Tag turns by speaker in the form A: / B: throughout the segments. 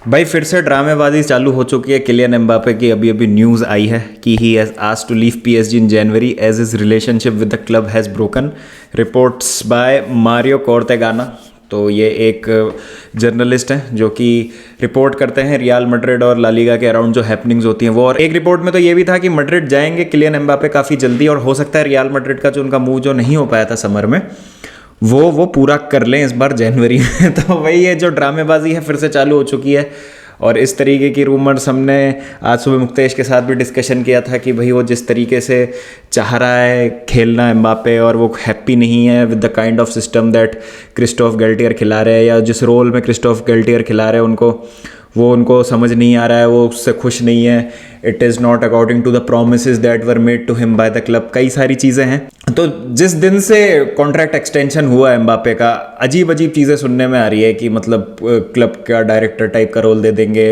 A: भाई फिर से ड्रामेबाजी चालू हो चुकी है किलियन एम्बापे की। अभी अभी न्यूज़ आई है कि he has asked to leave PSG in January as his relationship with the club has broken. Reports by Mario Cortegana. तो ये एक जर्नलिस्ट हैं जो कि रिपोर्ट करते हैं रियल मैड्रिड और ला लीगा के अराउंड जो हैपनिंग्स होती हैं वो। और एक रिपोर्ट में तो ये भी था कि मैड्रिड जाएंगे किलियन एम्बापे काफ़ी जल्दी, और हो सकता है रियल मैड्रिड का जो उनका मूव जो नहीं हो पाया था समर में वो पूरा कर लें इस बार जनवरी में। तो वही ये जो ड्रामेबाजी है फिर से चालू हो चुकी है। और इस तरीके की रूमर्स हमने आज सुबह मुक्तेश के साथ भी डिस्कशन किया था कि भाई वो जिस तरीके से चाह रहा है खेलना एम्बापे, और वो हैप्पी नहीं है with the kind of system that Christophe Galtier खिला रहे हैं, या जिस रोल में क्रिस्टोफ गैल्टियर खिला रहे हैं उनको समझ नहीं आ रहा है, वो उससे खुश नहीं है। It is not according to the promises that were made to him by the club. कई सारी चीज़ें हैं। तो जिस दिन से कॉन्ट्रैक्ट एक्सटेंशन हुआ एम्बापे का, अजीब अजीब चीज़ें सुनने में आ रही है कि मतलब क्लब का डायरेक्टर टाइप का रोल दे देंगे,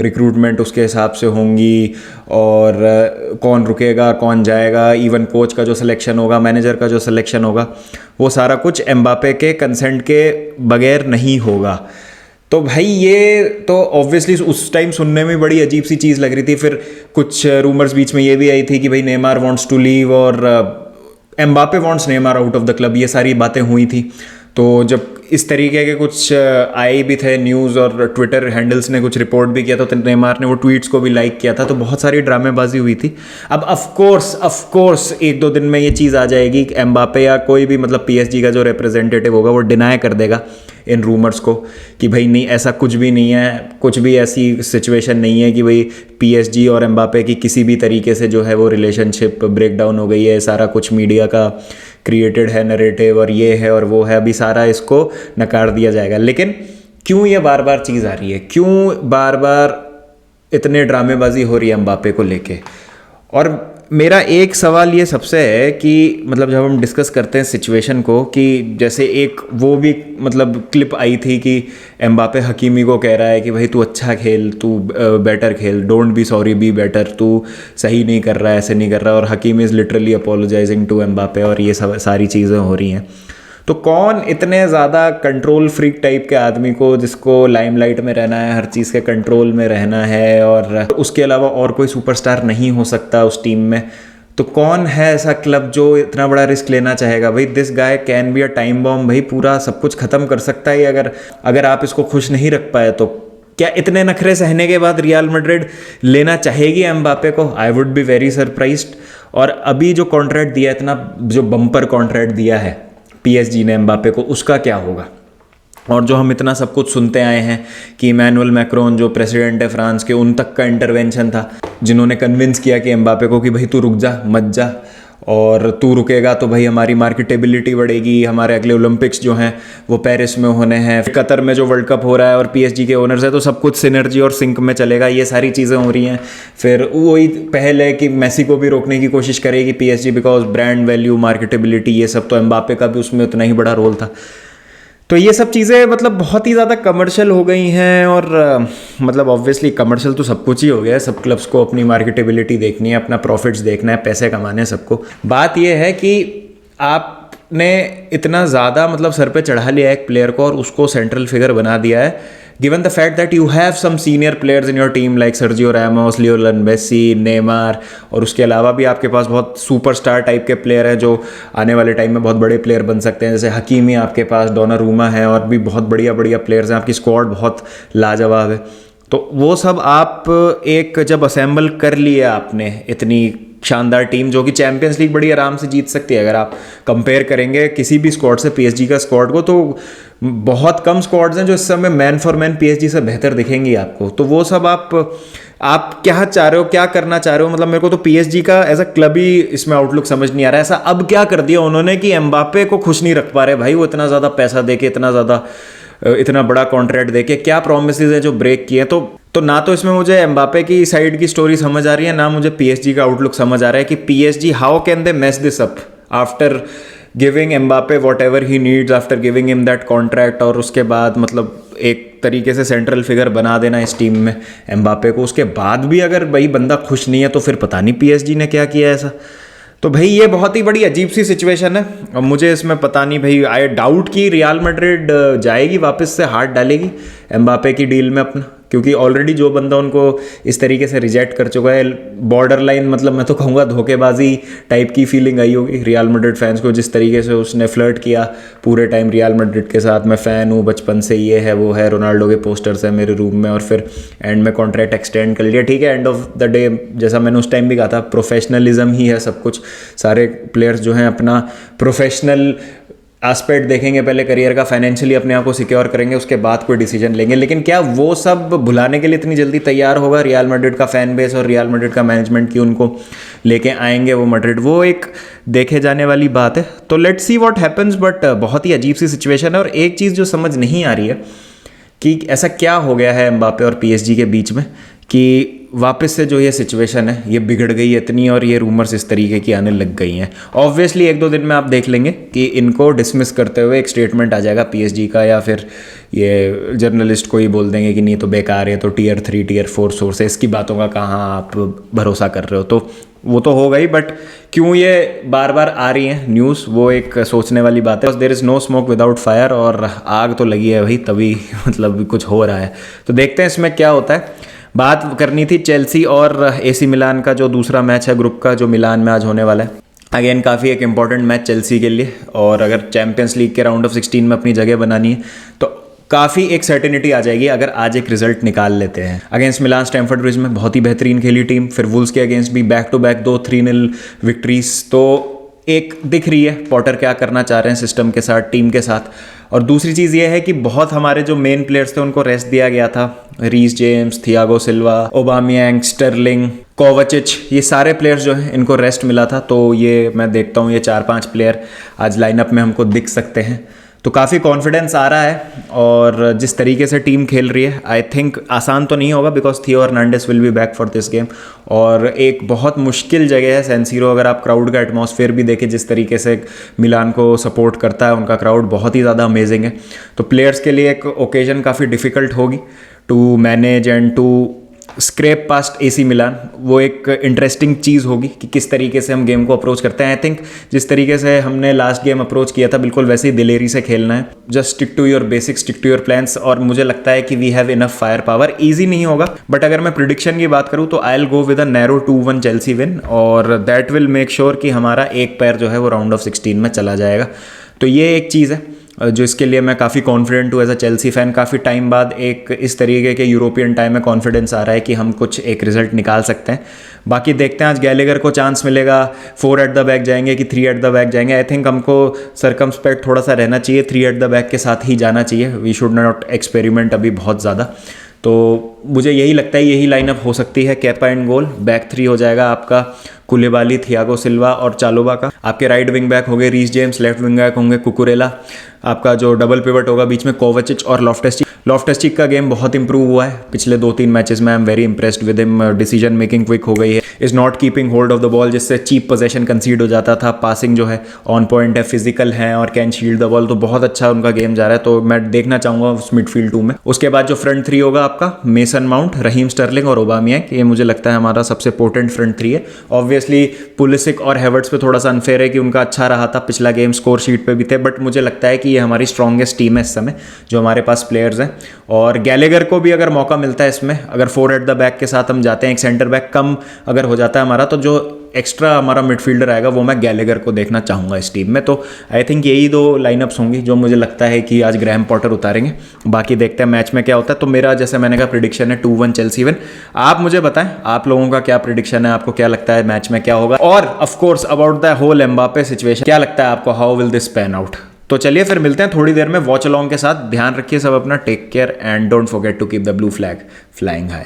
A: रिक्रूटमेंट उसके हिसाब से होंगी, और कौन रुकेगा कौन जाएगा, इवन कोच का जो सिलेक्शन होगा, मैनेजर का जो सिलेक्शन होगा, वो सारा कुछ एम्बापे के कंसेंट के बगैर नहीं होगा। तो भाई ये तो ऑब्वियसली उस टाइम सुनने में बड़ी अजीब सी चीज़ लग रही थी। फिर कुछ रूमर्स बीच में ये भी आई थी कि भाई नेमार वांट्स टू लीव और Mbappe wants Neymar out of the club. ये सारी बातें हुई थी। तो जब इस तरीके के कुछ आए भी थे न्यूज़, और ट्विटर हैंडल्स ने कुछ रिपोर्ट भी किया था, तो नेमार ने वो ट्वीट्स को भी लाइक किया था, तो बहुत सारी ड्रामेबाजी हुई थी। अब ऑफ कोर्स एक दो दिन में ये चीज़ आ जाएगी कि एम्बापे या कोई भी मतलब पीएसजी का जो रिप्रेजेंटेटिव होगा वो डिनाई कर देगा इन रूमर्स को कि भाई नहीं, ऐसा कुछ भी नहीं है, कुछ भी ऐसी सिचुएशन नहीं है कि भाई पीएसजी और एम्बापे की किसी भी तरीके से जो है वो रिलेशनशिप ब्रेक डाउन हो गई है। सारा कुछ मीडिया का क्रिएटेड है नरेटिव, और ये है और वो है, अभी सारा इसको नकार दिया जाएगा। लेकिन क्यों ये बार बार चीज़ आ रही है, क्यों बार बार इतने ड्रामेबाजी हो रही है एम्बापे को लेके? और मेरा एक सवाल ये सबसे है कि मतलब जब हम डिस्कस करते हैं सिचुएशन को, कि जैसे एक वो भी मतलब क्लिप आई थी कि एम्बापे हकीमी को कह रहा है कि भाई तू अच्छा खेल, तू बेटर खेल, don't be sorry be better, तू सही नहीं कर रहा है, ऐसे नहीं कर रहा है, और Hakimi is literally apologising to Mbappe, और ये सब सारी चीज़ें हो रही हैं। तो कौन इतने ज़्यादा कंट्रोल फ्रीक टाइप के आदमी को, जिसको लाइमलाइट में रहना है, हर चीज़ के कंट्रोल में रहना है, और उसके अलावा और कोई सुपरस्टार नहीं हो सकता उस टीम में, तो कौन है ऐसा क्लब जो इतना बड़ा रिस्क लेना चाहेगा? भाई this guy can be a time bomb, भाई पूरा सब कुछ ख़त्म कर सकता है अगर आप इसको खुश नहीं रख पाए तो। क्या इतने नखरे सहने के बाद रियल मैड्रिड लेना चाहेगी एम्बापे को? I would be very surprised. और अभी जो कॉन्ट्रैक्ट दिया, इतना जो बम्पर कॉन्ट्रैक्ट दिया है पीएसजी ने एम्बापे को, उसका क्या होगा? और जो हम इतना सब कुछ सुनते आए हैं कि इमैनुअल मैक्रोन जो प्रेसिडेंट है फ्रांस के, उन तक का इंटरवेंशन था, जिन्होंने कन्विंस किया कि एम्बापे को कि भाई तू रुक जा, मत जा, और तू रुकेगा तो भाई हमारी मार्केटेबिलिटी बढ़ेगी, हमारे अगले ओलंपिक्स जो हैं वो पेरिस में होने हैं, कतर में जो वर्ल्ड कप हो रहा है और पीएसजी के ओनर्स है, तो सब कुछ सिनर्जी और सिंक में चलेगा। ये सारी चीज़ें हो रही हैं। फिर वही पहल है कि मेसी को भी रोकने की कोशिश करेगी PSG, because brand value, marketability, ये सब। तो एम्बापे का भी उसमें उतना ही बड़ा रोल था। तो ये सब चीज़ें मतलब बहुत ही ज़्यादा कमर्शियल हो गई हैं। और मतलब ऑब्वियसली कमर्शियल तो सब कुछ ही हो गया है। सब क्लब्स को अपनी मार्केटेबिलिटी देखनी है, अपना प्रॉफिट्स देखना है, पैसे कमाने हैं सबको। बात ये है कि आपने इतना ज़्यादा मतलब सर पे चढ़ा लिया एक प्लेयर को और उसको सेंट्रल फिगर बना दिया है, given the fact that you have some senior players in your team like Sergio Ramos, Lionel Messi, Neymar, और उसके अलावा भी आपके पास बहुत सुपरस्टार टाइप के प्लेयर हैं जो आने वाले टाइम में बहुत बड़े प्लेयर बन सकते हैं। जैसे हकीमी आपके पास, डोनारूमा है, और भी बहुत बढ़िया बढ़िया प्लेयर्स हैं। आपकी स्क्वाड बहुत लाजवाब है। तो वो सब आप एक जब असेंबल कर लिया आपने इतनी शानदार टीम, जो कि चैंपियंस लीग बड़ी आराम से जीत सकती है, अगर आप कंपेयर करेंगे किसी भी स्क्वाड से पीएसजी का स्क्वाड को, तो बहुत कम स्क्वाड्स हैं जो इस समय मैन फॉर मैन पीएसजी से बेहतर दिखेंगी आपको। तो वो सब आप क्या चाह रहे हो, क्या करना चाह रहे हो? मतलब मेरे को तो पीएसजी का एज अ क्लब ही इसमें आउटलुक समझ नहीं आ रहा है। ऐसा अब क्या कर दिया उन्होंने कि एम्बापे को खुश नहीं रख पा रहे भाई? वो इतना ज़्यादा पैसा देके, इतना बड़ा कॉन्ट्रैक्ट देके, क्या प्रोमिसेस है जो ब्रेक किए? तो ना तो इसमें मुझे एम्बापे की साइड की स्टोरी समझ आ रही है, ना मुझे पीएसजी का आउटलुक समझ आ रहा है कि PSG how can they mess this up after giving Mbappe what ever he needs, after giving him that contract, और उसके बाद मतलब एक तरीके से सेंट्रल फिगर बना देना इस टीम में एम्बापे को। उसके बाद भी अगर भाई बंदा खुश नहीं है तो फिर पता नहीं पीएसजी ने क्या किया ऐसा। तो भाई ये बहुत ही बड़ी अजीब सी सिचुएशन है। और मुझे इसमें पता नहीं भाई, आई डाउट कि रियल मैड्रिड जाएगी वापस से हाथ डालेगी एम्बापे की डील में अपना। क्योंकि ऑलरेडी जो बंदा उनको इस तरीके से रिजेक्ट कर चुका है, बॉर्डर लाइन मतलब मैं तो कहूँगा धोखेबाजी टाइप की फीलिंग आई होगी रियल मैड्रिड फैंस को, जिस तरीके से उसने फ्लर्ट किया पूरे टाइम रियल मैड्रिड के साथ। मैं फ़ैन हूँ बचपन से, ये है वो है, रोनाल्डो के पोस्टर्स हैं मेरे रूम में, और फिर एंड में कॉन्ट्रैक्ट एक्सटेंड कर लिया। ठीक है, एंड ऑफ द डे जैसा मैंने उस टाइम भी कहा था, प्रोफेशनलिज्म ही है सब कुछ। सारे प्लेयर्स जो हैं अपना प्रोफेशनल एस्पेक्ट देखेंगे पहले करियर का, फाइनेंशियली अपने आप को सिक्योर करेंगे, उसके बाद कोई डिसीजन लेंगे। लेकिन क्या वो सब भुलाने के लिए इतनी जल्दी तैयार होगा रियल मैड्रिड का फैन बेस और रियल मैड्रिड का मैनेजमेंट की उनको लेके आएंगे वो मैड्रिड? वो एक देखे जाने वाली बात है। तो let's see what happens, but बहुत ही अजीब सी सिचुएशन है। और एक चीज़ जो समझ नहीं आ रही है कि ऐसा क्या हो गया है एम्बापे और PSG के बीच में कि वापस से जो ये सिचुएशन है ये बिगड़ गई है इतनी, और ये रूमर्स इस तरीके की आने लग गई हैं। ऑब्वियसली 1-2 दिन में आप देख लेंगे कि इनको डिसमिस करते हुए एक स्टेटमेंट आ जाएगा PSG का, या फिर ये जर्नलिस्ट को ही बोल देंगे कि नहीं तो बेकार है, तो Tier 3 Tier 4 सोर्सेस की बातों का कहाँ आप भरोसा कर रहे हो। तो वो तो हो गई, बट क्यों ये बार बार आ रही हैं न्यूज़, वो एक सोचने वाली बात है। There is no smoke without fire, और आग तो लगी है भाई तभी मतलब कुछ हो रहा है। तो देखते हैं इसमें क्या होता है। बात करनी थी चेल्सी और AC मिलान का, जो दूसरा मैच है ग्रुप का, जो मिलान में आज होने वाला है। अगेन काफ़ी एक इंपॉर्टेंट मैच चेल्सी के लिए, और अगर चैंपियंस लीग के राउंड ऑफ 16 में अपनी जगह बनानी है तो काफ़ी एक सर्टेनिटी आ जाएगी अगर आज एक रिजल्ट निकाल लेते हैं। अगेंस्ट मिलान स्टैमफोर्ड ब्रिज में बहुत ही बेहतरीन खेली टीम, फिर वुल्स के अगेंस्ट भी बैक टू बैक 2-3-0 विक्ट्रीज। तो एक दिख रही है पॉटर क्या करना चाह रहे हैं सिस्टम के साथ, टीम के साथ। और दूसरी चीज़ ये है कि बहुत हमारे जो मेन प्लेयर्स थे उनको रेस्ट दिया गया था। Reece James, Thiago Silva, Aubameyang, Sterling, Kovacic, ये सारे प्लेयर्स जो हैं इनको रेस्ट मिला था। तो ये मैं देखता हूँ ये 4-5 प्लेयर आज लाइनअप में हमको दिख सकते हैं। तो काफ़ी कॉन्फिडेंस आ रहा है, और जिस तरीके से टीम खेल रही है आई थिंक आसान तो नहीं होगा, बिकॉज थियो Hernandez will be back for this game. और एक बहुत मुश्किल जगह है सैन सीरो, अगर आप क्राउड का एटमॉस्फेयर भी देखें जिस तरीके से मिलान को सपोर्ट करता है उनका क्राउड, बहुत ही ज़्यादा अमेजिंग है। तो प्लेयर्स के लिए एक ओकेजन काफ़ी डिफ़िकल्ट होगी to manage and to scrape past AC Milan. वो एक इंटरेस्टिंग चीज़ होगी कि किस तरीके से हम गेम को अप्रोच करते हैं। आई थिंक जिस तरीके से हमने लास्ट गेम अप्रोच किया था बिल्कुल वैसे ही दिलेरी से खेलना है। Just stick to your basics, stick to your plans, और मुझे लगता है कि we have enough fire power. Easy नहीं होगा, बट अगर मैं प्रिडिक्शन की बात करूँ तो I will go with a narrow 2-1 Chelsea win, और दैट विल मेक श्योर कि हमारा एक पैर जो है वो राउंड ऑफ 16 में चला जाएगा। तो ये एक चीज़ है जो इसके लिए मैं काफ़ी कॉन्फिडेंट हूँ एज अ चेल्सी फ़ैन। काफ़ी टाइम बाद एक इस तरीके के यूरोपियन टाइम में कॉन्फिडेंस आ रहा है कि हम कुछ एक रिजल्ट निकाल सकते हैं। बाकी देखते हैं आज गैलेगर को चांस मिलेगा, 4 एट द बैक जाएंगे कि 3 एट द बैक जाएंगे। आई थिंक हमको सरकमस्पेक्ट थोड़ा सा रहना चाहिए, 3 एट द बैक के साथ ही जाना चाहिए। वी शुड नॉट एक्सपेरिमेंट अभी बहुत ज़्यादा। तो मुझे यही लगता है यही लाइनअप हो सकती है। केपा एंड गोल, बैक 3 हो जाएगा आपका कुलेबाली, थियागो सिल्वा और चालोबा का। आपके राइट विंग बैक हो गए Reece James, left wing back होंगे कुकुरेला। आपका जो डबल पिवट होगा बीच में कोवाचिच और लॉफ्टस-चीक का गेम बहुत इंप्रूव हुआ है पिछले 2-3 मैचेस में। I am very impressed with him. Decision making quick हो गई है, is not keeping hold of the ball, जिससे चीप पोजेशन कंसीड हो जाता था। पासिंग जो है ऑन पॉइंट है, फिजिकल है और कैन शील्ड द बॉल। तो बहुत अच्छा उनका गेम जा रहा है, तो मैं देखना चाहूँगा उस मिडफील्ड 2 में। उसके बाद जो फ्रंट 3 होगा आपका मेसन माउंट, रहीम स्टर्लिंग और ओबामियांग, ये मुझे लगता है हमारा सबसे पोटेंट फ्रंट 3 है। ऑब्वियसली पुलिसिक और हेवर्ट्स पे थोड़ा सा अनफेयर है कि उनका अच्छा रहा था पिछला गेम, स्कोर शीट पे भी थे, बट मुझे लगता है कि ये हमारी स्ट्रॉन्गेस्ट टीम है इस समय जो हमारे पास प्लेयर्स हैं। और गैलेगर को भी अगर मौका मिलता है इसमें, अगर 4 एट द बैक के साथ हम जाते हैं, एक सेंटर बैक कम अगर हो जाता है हमारा, तो जो एक्स्ट्रा हमारा मिडफील्डर आएगा वो मैं गैलेगर को देखना चाहूँगा इस टीम में। तो आई थिंक यही 2 लाइनअप्स होंगी जो मुझे लगता है कि आज ग्रैहम पॉटर उतारेंगे। बाकी देखते हैं मैच में क्या होता है। तो मेरा जैसे मैंने कहा प्रिडिक्शन है 2-1 चेल्सी विन। आप मुझे बताएं आप लोगों का क्या प्रिडिक्शन है, आपको क्या लगता है मैच में क्या होगा, और of course about the whole Mbappe situation क्या लगता है आपको, how will this pan out. तो चलिए फिर मिलते हैं थोड़ी देर में वॉच अलोंग के साथ। ध्यान रखिए सब अपना, take care and don't forget to keep the blue flag flying high.